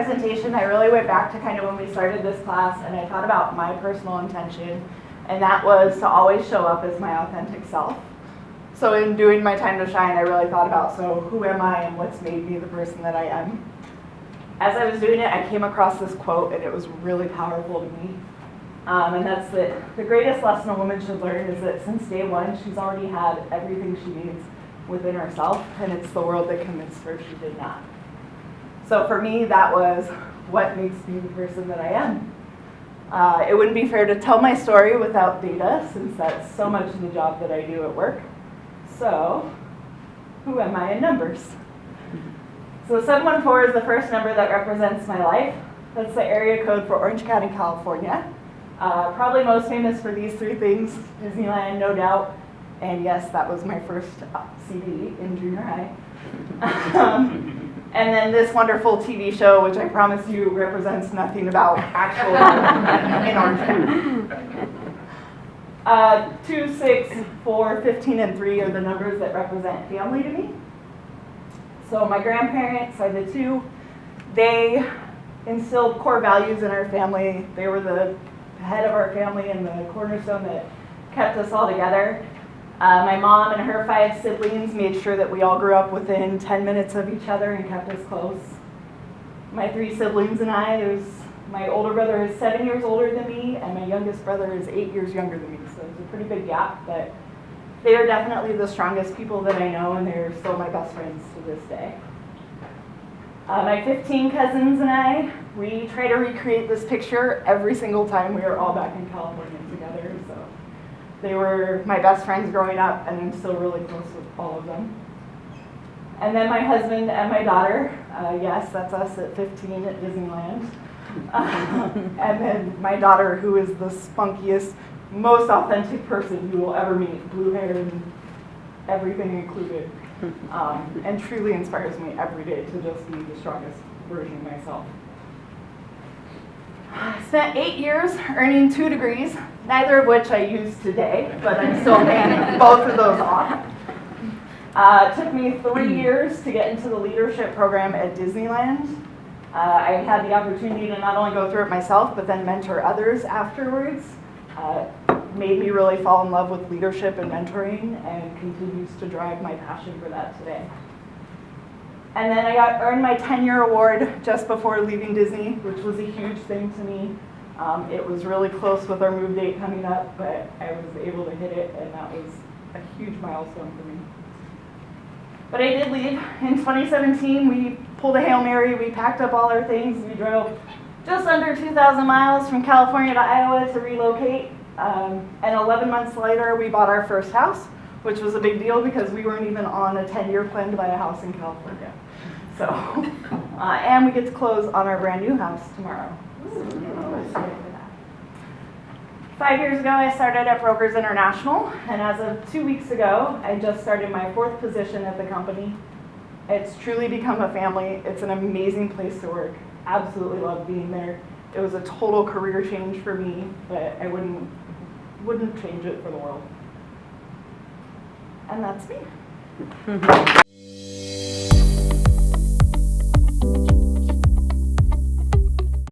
presentation, I really went back to kind of when we started this class, and I thought about my personal intention, and that was to always show up as my authentic self. So in doing my time to shine, I really thought about, so who am I and what's made me the person that I am? As I was doing it, I came across this quote, and it was really powerful to me. And that's that the greatest lesson a woman should learn is that since day one, she's already had everything she needs within herself, and it's the world that convinced her she did not. So for me, that was what makes me the person that I am. It wouldn't be fair to tell my story without data, since that's so much of the job that I do at work. So, who am I in numbers? So 714 is the first number that represents my life. That's the area code for Orange County, California. Probably most famous for these three things: Disneyland, no doubt, and yes, that was my first CD in junior high. And then this wonderful TV show, which I promise you represents nothing about actual in Orange County. 2, 6, 4, 15, and 3 are the numbers that represent family to me. So my grandparents are the two. They instilled core values in our family. They were the head of our family and the cornerstone that kept us all together. My mom and her 5 siblings made sure that we all grew up within 10 minutes of each other and kept us close. My 3 siblings and I, my older brother is 7 years older than me, and my youngest brother is 8 years younger than me, so it's a pretty big gap, but they are definitely the strongest people that I know, and they're still my best friends to this day. My 15 cousins and I, we try to recreate this picture every single time we are all back in California together, so they were my best friends growing up, and I'm still really close with all of them. And then my husband and my daughter, yes, that's us at 15 at Disneyland. And then my daughter, who is the spunkiest, most authentic person you will ever meet, blue hair and everything included, and truly inspires me every day to just be the strongest version of myself. I spent 8 years earning 2 degrees, neither of which I use today, but I'm still paying both of those off. It took me 3 years to get into the leadership program at Disneyland. I had the opportunity to not only go through it myself, but then mentor others afterwards. Made me really fall in love with leadership and mentoring, and continues to drive my passion for that today. And then I earned my 10-year award just before leaving Disney, which was a huge thing to me. It was really close with our move date coming up, but I was able to hit it, and that was a huge milestone for me. But I did leave. In 2017, we pulled a Hail Mary, we packed up all our things, we drove just under 2,000 miles from California to Iowa to relocate. And 11 months later, we bought our first house, which was a big deal because we weren't even on a 10-year plan to buy a house in California. So, and we get to close on our brand new house tomorrow. So, 5 years ago, I started at Brokers International, and as of 2 weeks ago, I just started my 4th position at the company. It's truly become a family. It's an amazing place to work. Absolutely love being there. It was a total career change for me, but I wouldn't change it for the world. And that's me.